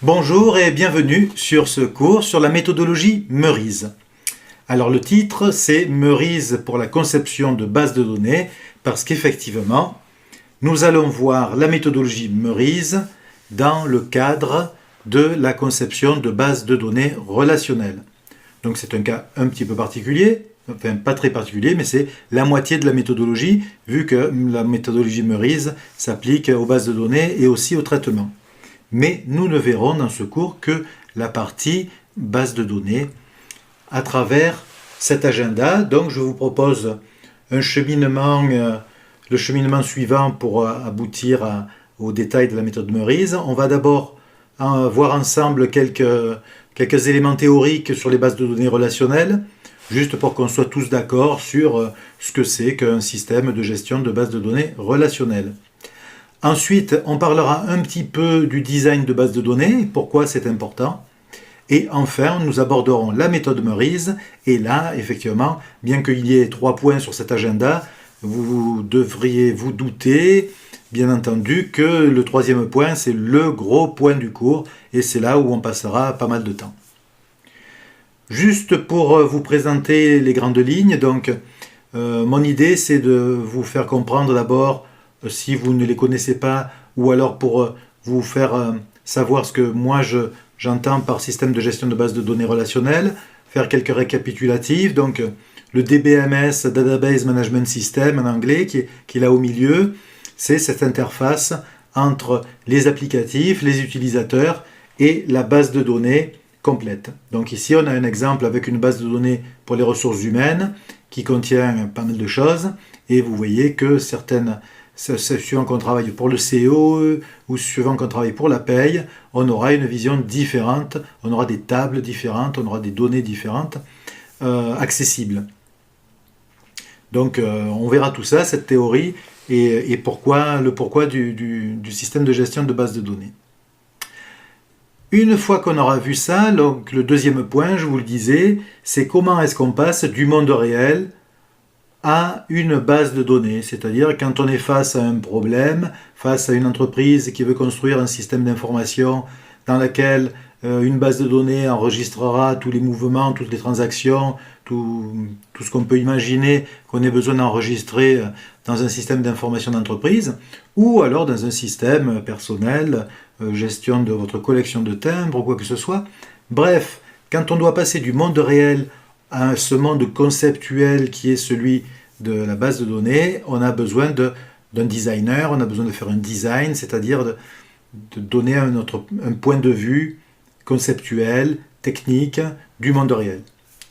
Bonjour et bienvenue sur ce cours sur la méthodologie Meurize. Alors le titre c'est Meurize pour la conception de bases de données parce qu'effectivement nous allons voir la méthodologie Meurize dans le cadre de la conception de bases de données relationnelles. Donc c'est un cas un petit peu particulier, enfin pas très particulier, mais c'est la moitié de la méthodologie vu que la méthodologie Meurize s'applique aux bases de données et aussi au traitement. Mais nous ne verrons dans ce cours que la partie base de données à travers cet agenda. Donc je vous propose un cheminement, le cheminement suivant pour aboutir aux détails de la méthode Meurize. On va d'abord voir ensemble quelques éléments théoriques sur les bases de données relationnelles, juste pour qu'on soit tous d'accord sur ce que c'est qu'un système de gestion de bases de données relationnelles. Ensuite, on parlera un petit peu du design de base de données, pourquoi c'est important. Et enfin, nous aborderons la méthode Meurize. Et là, effectivement, bien qu'il y ait 3 points sur cet agenda, vous devriez vous douter, bien entendu, que le 3e point, c'est le gros point du cours. Et c'est là où on passera pas mal de temps. Juste pour vous présenter les grandes lignes, donc, mon idée, c'est de vous faire comprendre d'abord si vous ne les connaissez pas, ou alors pour vous faire savoir ce que moi j'entends par système de gestion de base de données relationnelles, faire quelques récapitulatifs, donc le DBMS, Database Management System en anglais, qui est là au milieu, c'est cette interface entre les applicatifs, les utilisateurs et la base de données complète. Donc ici on a un exemple avec une base de données pour les ressources humaines qui contient pas mal de choses, et vous voyez que suivant qu'on travaille pour le CEO ou suivant qu'on travaille pour la paye, on aura une vision différente, on aura des tables différentes, on aura des données différentes accessibles. Donc on verra tout ça, cette théorie, et le pourquoi du système de gestion de base de données. Une fois qu'on aura vu ça, donc le 2e point, je vous le disais, c'est comment est-ce qu'on passe du monde réel à une base de données, c'est-à-dire quand on est face à un problème, face à une entreprise qui veut construire un système d'information dans lequel une base de données enregistrera tous les mouvements, toutes les transactions, tout ce qu'on peut imaginer qu'on ait besoin d'enregistrer dans un système d'information d'entreprise, ou alors dans un système personnel, gestion de votre collection de timbres ou quoi que ce soit. Bref, quand on doit passer du monde réel à ce monde conceptuel qui est celui de la base de données, on a besoin d'un designer, on a besoin de faire un design, c'est-à-dire de donner un point de vue conceptuel, technique du monde réel.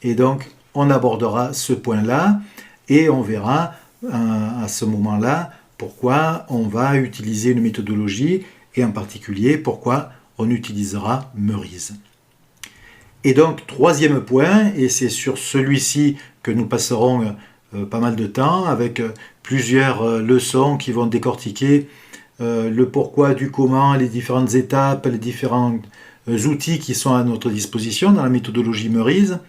Et donc, on abordera ce point-là et on verra à ce moment-là pourquoi on va utiliser une méthodologie et en particulier pourquoi on utilisera Meurize. Et donc, 3e point, et c'est sur celui-ci que nous passerons pas mal de temps, avec plusieurs leçons qui vont décortiquer le pourquoi, du comment, les différentes étapes, les différents outils qui sont à notre disposition dans la méthodologie Meurize.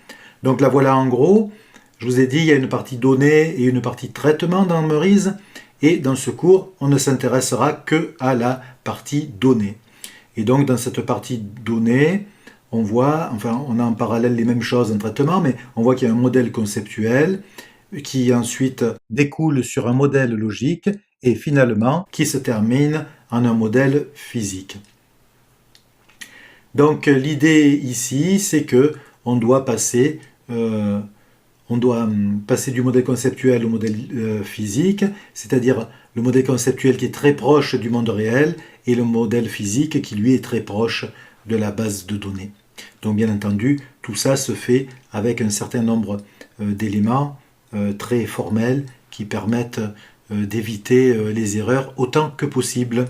Donc là, voilà en gros, je vous ai dit, il y a une partie données et une partie traitement dans Meurize, et dans ce cours, on ne s'intéressera que à la partie données. Et donc, dans cette partie données, on voit, enfin on a en parallèle les mêmes choses en traitement, mais on voit qu'il y a un modèle conceptuel qui ensuite découle sur un modèle logique et finalement qui se termine en un modèle physique. Donc l'idée ici, c'est que on doit passer du modèle conceptuel au modèle physique, c'est-à-dire le modèle conceptuel qui est très proche du monde réel et le modèle physique qui lui est très proche de la base de données. Donc bien entendu, tout ça se fait avec un certain nombre d'éléments très formels qui permettent d'éviter les erreurs autant que possible.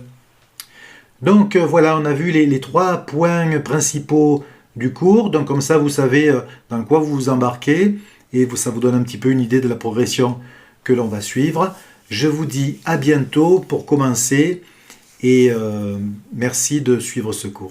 Donc voilà, on a vu les 3 points principaux du cours. Donc comme ça, vous savez dans quoi vous vous embarquez et ça vous donne un petit peu une idée de la progression que l'on va suivre. Je vous dis à bientôt pour commencer et merci de suivre ce cours.